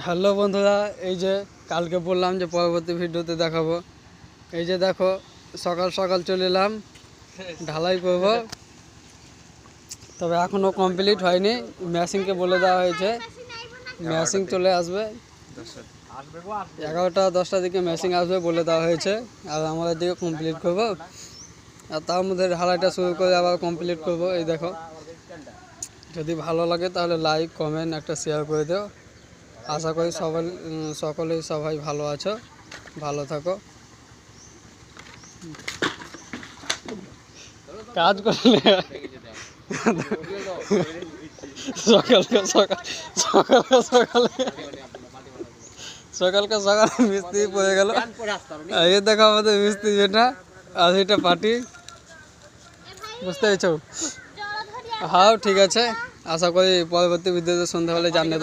Hello বন্ধুরা, এই যে কালকে বললাম যে পরবর্তী ভিডিওতে দেখাবো। এই যে দেখো, সকাল সকাল চলে এলাম, ঢালাই করব। তবে এখনও কমপ্লিট হয়নি। মেশিনকে বলে দেওয়া হয়েছে মেশিন চলে আসবে 11টা 10টার দিকে মেশিন আসবে বলে দেওয়া হয়েছে। আর আমাদের দিকে কমপ্লিট করব, আর তার মধ্যে ঢালাইটা শুরু করে আবার কমপ্লিট করব। এই দেখো, যদি ভালো লাগে তাহলে লাইক কমেন্ট একটা শেয়ার করে দিও। আশা করি সকলেই সবাই ভালো আছো, ভালো থাকো। কাজ করলে সকালকে সকাল সকালকে সকালে সকালকে সকালে মিস্ত্রি পড়ে গেল। এই দেখো আমাদের মিস্ত্রি যেটা, আর এটা পার্টি, বুঝতে পেরেছো? হ্যাঁ ঠিক আছে, আশা করি পরবর্তী ভিডিওতে সন্ধ্যাবেলায় জানিয়ে